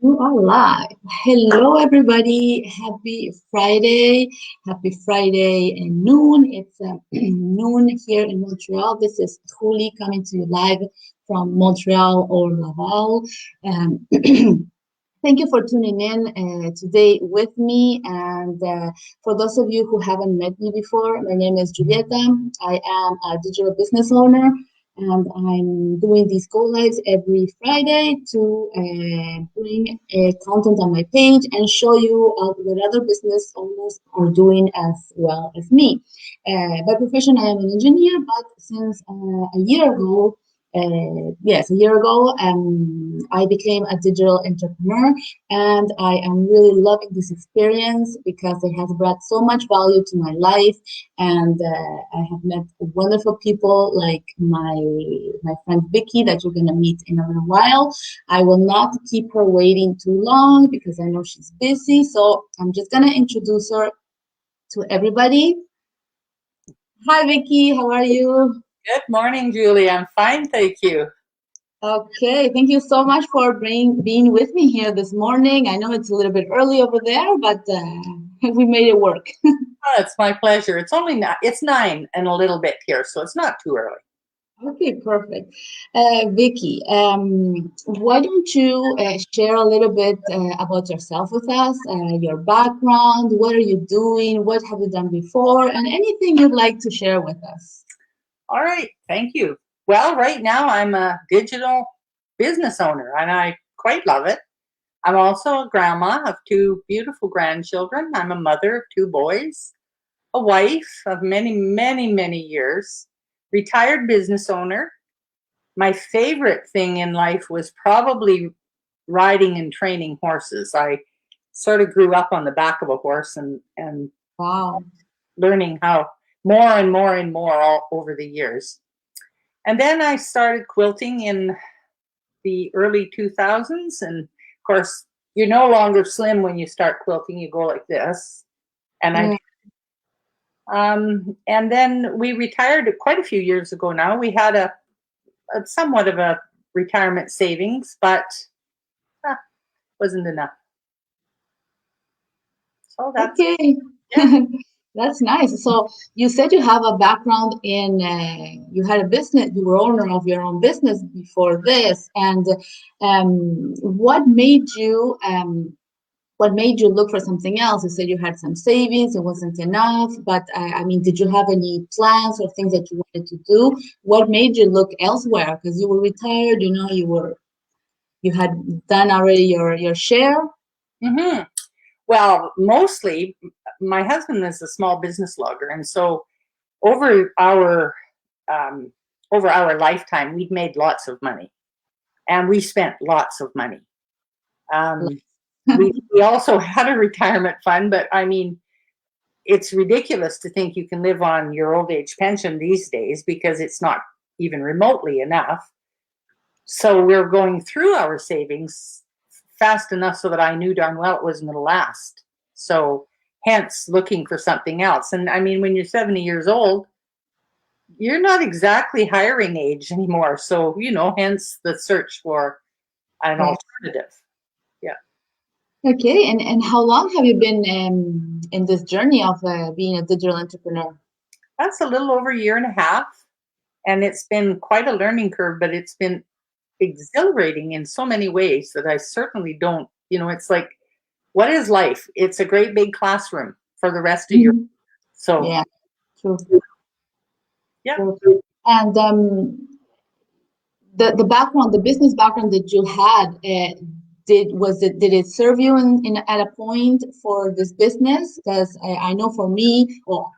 You are live. Hello, everybody. Happy Friday. Happy Friday and noon. It's noon here in Montreal. This is Truly coming to you live from Montreal or Laval. Thank you for tuning in today with me. And for those of you who haven't met me before, my name is Julieta. I am a digital business owner, and I'm doing these go lives every Friday to bring content on my page and show you what other business owners are doing as well as me. By profession, I am an engineer, but since a year ago, yes, a year ago, I became a digital entrepreneur, and I am really loving this experience because it has brought so much value to my life, and I have met wonderful people like my friend Vicky that you're gonna meet in a little while. I will not keep her waiting too long because I know she's busy, so I'm just gonna introduce her to everybody. Hi, Vicky, how are you? Good morning, Julie. I'm fine, thank you. Okay, thank you so much for being with me here this morning. I know it's a little bit early over there, but we made it work. Oh, it's my pleasure. It's 9 and a little bit here, so it's not too early. Okay, perfect. Vicky, why don't you share a little bit about yourself with us, your background, what are you doing, what have you done before, and anything you'd like to share with us? All right, thank you. Well, right now I'm a digital business owner and I quite love it. I'm also a grandma of two beautiful grandchildren. I'm a mother of two boys, a wife of many, many, many years, retired business owner. My favorite thing in life was probably riding and training horses. I sort of grew up on the back of a horse and Wow. learning how more and more and more all over the years. And then I started quilting in the early 2000s. And of course, you're no longer slim when you start quilting. You go like this. And I Yeah. and then we retired quite a few years ago now. We had a somewhat of a retirement savings, but uh, wasn't enough. So that's Okay. yeah. That's nice. So you said you have a background in, you had a business, you were owner of your own business before this. And what made you look for something else? You said you had some savings, it wasn't enough, but I mean, did you have any plans or things that you wanted to do? What made you look elsewhere? Because you were retired, you had done already your share. hmm Well, mostly my husband is a small business logger, and so over our um, over our lifetime, we've made lots of money, and we spent lots of money. Um, we also had a retirement fund, but I mean, it's ridiculous to think you can live on your old age pension these days because it's not even remotely enough. So we're going through our savings fast enough so that I knew darn well it wasn't going to last. So hence looking for something else. And I mean, when you're 70 years old, you're not exactly hiring age anymore. So, hence the search for an Right. alternative. Yeah. Okay, and how long have you been in this journey of being a digital entrepreneur? That's a little over a year and a half. And it's been quite a learning curve, but it's been exhilarating in so many ways that I certainly don't, it's like, what is life? It's a great big classroom for the rest of your. Mhm. So, Yeah, true, yeah. true. And the background, the business background that you had, did it serve you in at a point for this business? Because I know for me, well,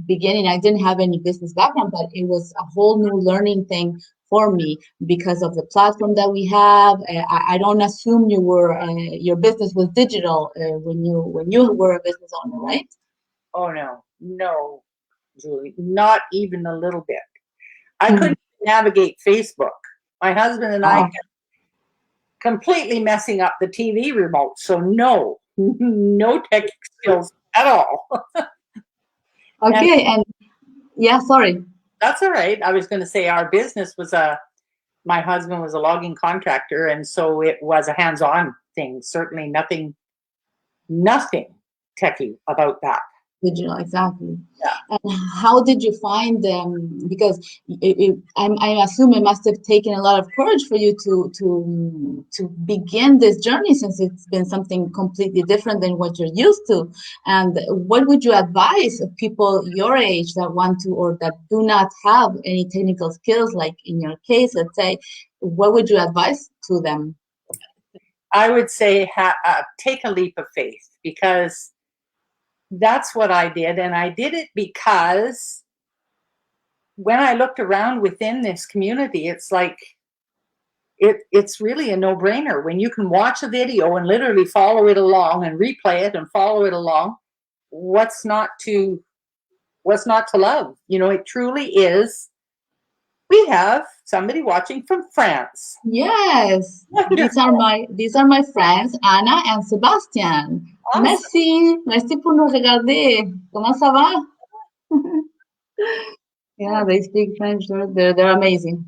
beginning I didn't have any business background, but it was a whole new learning thing for me because of the platform that we have. I don't assume your business was digital when you were a business owner, right? Oh, no, no, Julie, not even a little bit. I Hmm. couldn't navigate Facebook. My husband and I Wow. kept completely messing up the TV remote. So, no, no tech skills at all. And Okay, and yeah, sorry. that's all right. I was going to say my husband was a logging contractor, and so it was a hands on things. Certainly nothing techie about that. Digital, exactly. Yeah. And how did you find them? Because I assume it must have taken a lot of courage for you to begin this journey, since it's been something completely different than what you're used to. And what would you advise of people your age that want to, or that do not have any technical skills, like in your case, let's say, what would you advise to them? I would say take a leap of faith, because that's what I did. And I did it because when I looked around within this community, it's like it's really a no-brainer. When you can watch a video and literally follow it along and replay it and follow it along, what's not to love? You know, it truly is. We have somebody watching from France. Yes, Wonderful. these are my friends, Anna and Sebastian. Awesome. Merci, merci pour nous regarder. Comment ça va? Yeah, they speak French. They're amazing.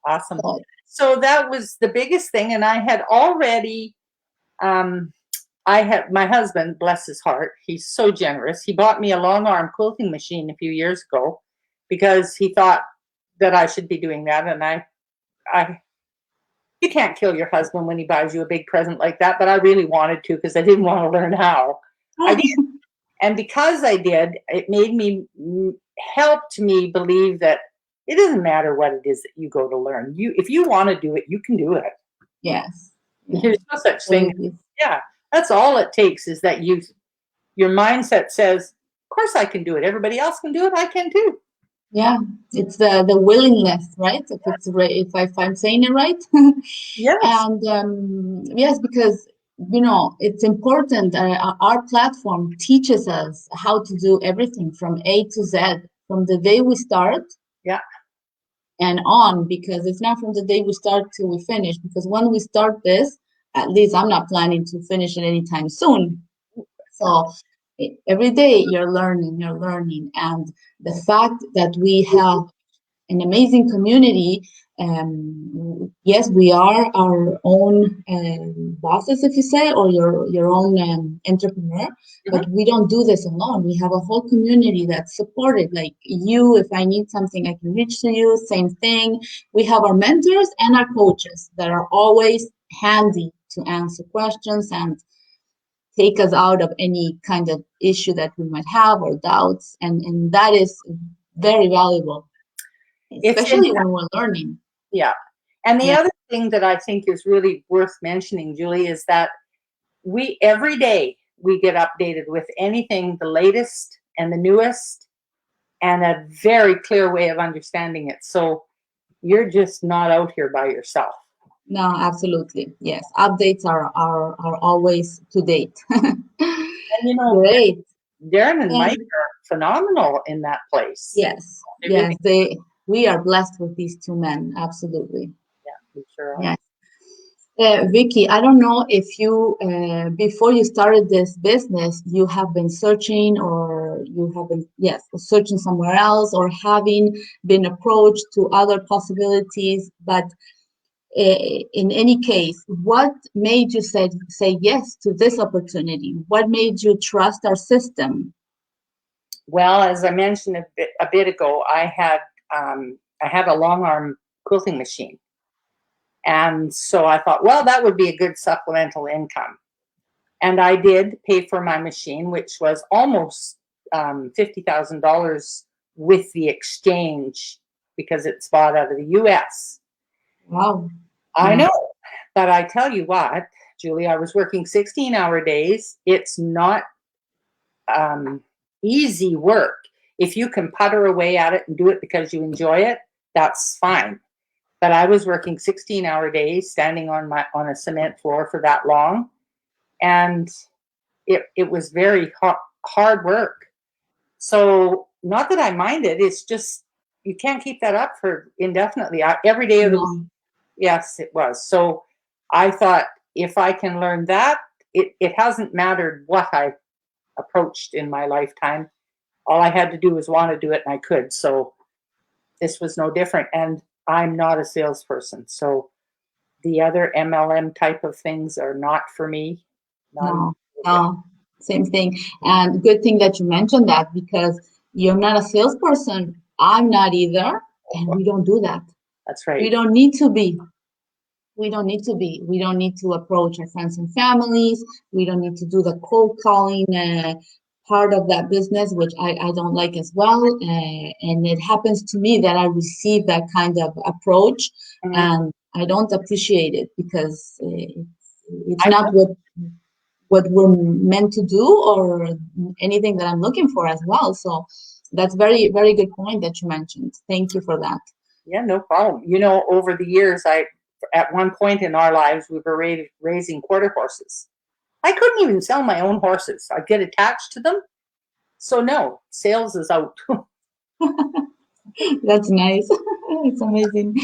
Awesome. So, So that was the biggest thing. And I had already, I had my husband, bless his heart, he's so generous. He bought me a long arm quilting machine a few years ago because he thought that I should be doing that. And I, you can't kill your husband when he buys you a big present like that, but I really wanted to because I didn't want to learn how. I did. And because I did, it made me, helped me believe that it doesn't matter what it is that you go to learn. If you want to do it, you can do it. yes, yes, There's no such thing. absolutely. Yeah, that's all it takes, is that your mindset says, of course I can do it. Everybody else can do it. I can too. Yeah, it's the willingness, right? If I'm saying it right. Yes. And yes, because it's important. Our platform teaches us how to do everything from A to Z, from the day we start Yeah. and on, because it's not from the day we start till we finish. Because when we start this, at least I'm not planning to finish it anytime soon. So every day you're learning. And the fact that we have an amazing community. Yes, we are our own bosses, if you say, or your own entrepreneur. Mhm. But we don't do this alone. We have a whole community that's supported. Like you, if I need something, I can reach to you. Same thing. We have our mentors and our coaches that are always handy to answer questions and take us out of any kind of issue that we might have or doubts. And that is very valuable, It's in, especially when we're learning. yeah. And the Yeah. other thing that I think is really worth mentioning, Julie, is that every day we get updated with anything, the latest and the newest, and a very clear way of understanding it. So you're just not out here by yourself. No, absolutely. Yes. Updates are always to date. And you know, Great. Darren and Mike And are phenomenal in that place. yes, They really, yes, we are blessed with these two men. Absolutely. yeah, we sure are. Yes. Vicky, I don't know if you, before you started this business, you have been searching, or you have been, yes, searching somewhere else, or having been approached to other possibilities. But in any case, what made you say yes to this opportunity? What made you trust our system? Well, as I mentioned a bit ago, I had a long arm quilting machine. And so I thought, well, that would be a good supplemental income. And I did pay for my machine, which was almost $50,000 with the exchange, because it's bought out of the US. Wow. I Yes. know. But I tell you what, Julie, I was working 16-hour days. It's not easy work. If you can putter away at it and do it because you enjoy it, that's fine. But I was working 16-hour days, standing on a cement floor for that long, and it was very hard work. So not that I mind it, it's just you can't keep that up for indefinitely. Every day of the week, No. yes, it was. So I thought, if I can learn that, it hasn't mattered what I approached in my lifetime. All I had to do was want to do it, and I could. So this was no different. And I'm not a salesperson. So The other MLM type of things are not for me. Not even No, a little bit. no, same thing. And good thing that you mentioned that because you're not a salesperson. I'm not either. And we don't do that. That's We right. don't need to be. We don't need to be. We don't need to approach our friends and families. We don't need to do the cold calling part of that business, which I don't like as well. And it happens to me that I receive that kind of approach, Mhm. and I don't appreciate it because it's I not what we're meant to do or anything that I'm looking for as well. So that's very, very good point that you mentioned. Thank you for that. Yeah, no problem. Over the years, at one point in our lives, we were raising quarter horses. I couldn't even sell my own horses. I'd get attached to them. So no, sales is out. That's nice. It's amazing.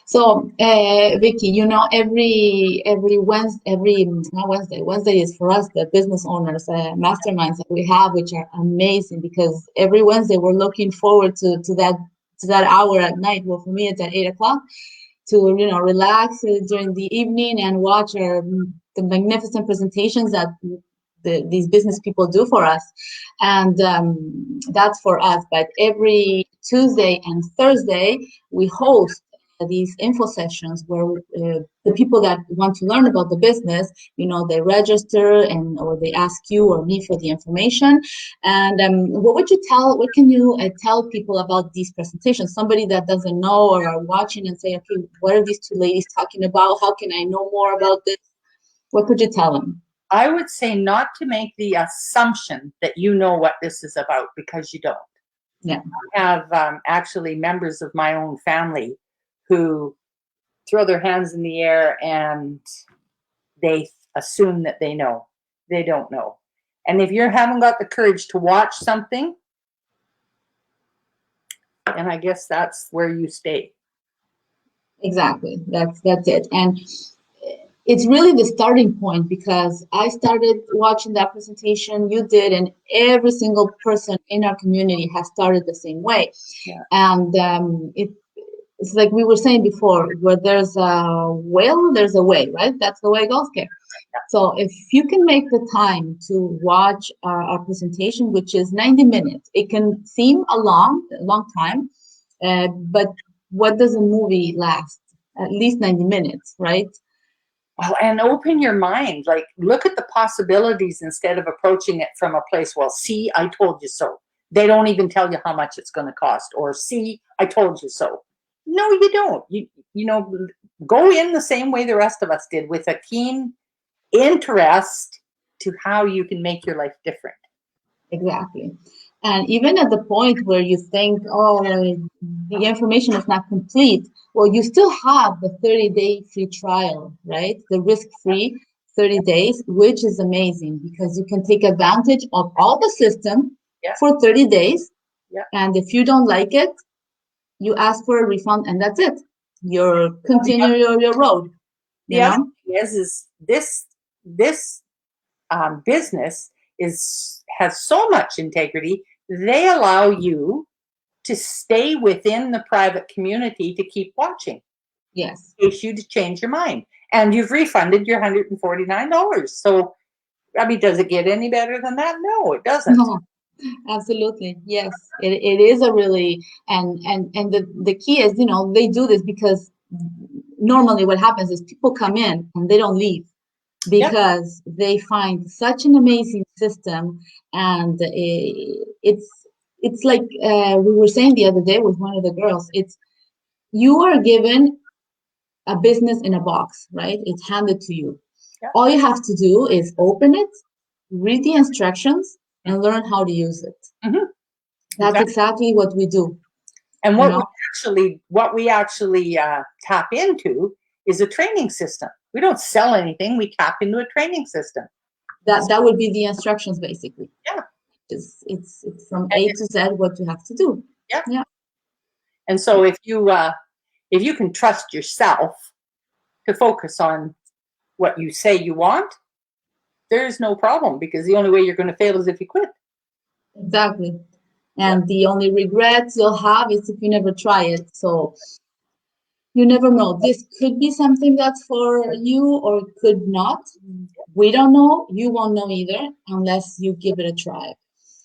So, Vicky, every Wednesday, every not Wednesday. Wednesday is for us, the business owners, masterminds that we have, which are amazing because every Wednesday we're looking forward to that hour at night. Well, for me, it's at 8 o'clock to relax during the evening and watch the magnificent presentations that these business people do for us, and that's for us. But every Tuesday and Thursday we host these info sessions where the people that want to learn about the business, they register and or they ask you or me for the information. And what can you tell people about these presentations? Somebody that doesn't know or are watching and say, okay, what are these two ladies talking about? How can I know more about this? What could you tell them? I would say not to make the assumption that you know what this is about because you don't. Yeah, I have actually members of my own family who throw their hands in the air and they assume that they know. They don't know. And if you haven't got the courage to watch something, then I guess that's where you stay. exactly. That's it. And it's really the starting point because I started watching that presentation, you did, and every single person in our community has started the same way. Yeah. And it's like we were saying before, where there's a will, there's a way, right? That's the way it goes, okay. So if you can make the time to watch our presentation, which is 90 minutes, it can seem a long time, but what does a movie last? At least 90 minutes, right? Well, and open your mind. Like, look at the possibilities instead of approaching it from a place, well, see, I told you so. They don't even tell you how much it's going to cost. Or, see, I told you so. No, you don't. Go in the same way the rest of us did with a keen interest to how you can make your life different. Exactly. And even at the point where you think, oh, the information is not complete, well, you still have the 30-day free trial, right? The risk-free 30 days, which is amazing because you can take advantage of all the system Yeah. for 30 days. Yeah. And if you don't like it, you ask for a refund and that's it. You're continue your road, The other thing is this business has so much integrity. They allow you to stay within the private community to keep watching. Yes. In case you change your mind, and you've refunded your $149. So, I mean, does it get any better than that? No, it doesn't. No. Absolutely. Yes. It is a really and the key is, they do this because normally what happens is people come in and they don't leave Yep. because they find such an amazing system and it's like we were saying the other day with one of the girls, it's you are given a business in a box, right? It's handed to you. Yep. All you have to do is open it, read the instructions, and learn how to use it. Mm-hmm. That's exactly what we do. And what we actually tap into is a training system. We don't sell anything. We tap into a training system. That would be the instructions, basically. Yeah. It's from A to Z what you have to do. Yeah. Yeah. And so if you can trust yourself to focus on what you say you want, there's no problem because the only way you're going to fail is if you quit. Exactly. And the only regrets you'll have is if you never try it. So You never know. This could be something that's for you or it could not. We don't know. You won't know either unless you give it a try.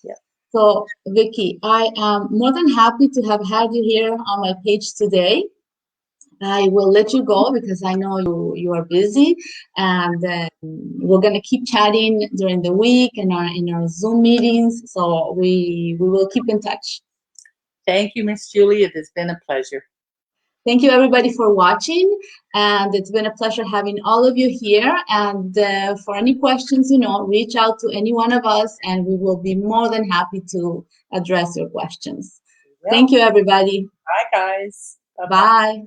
Yeah. So, Vicky, I am more than happy to have had you here on my page today. I will let you go because I know you are busy, and we're gonna keep chatting during the week in our Zoom meetings. So we will keep in touch. Thank you, Miss Julie. It has been a pleasure. Thank you everybody for watching, and it's been a pleasure having all of you here. And for any questions, reach out to any one of us, and we will be more than happy to address your questions. Thank you, everybody. Bye, guys. Bye-bye. Bye.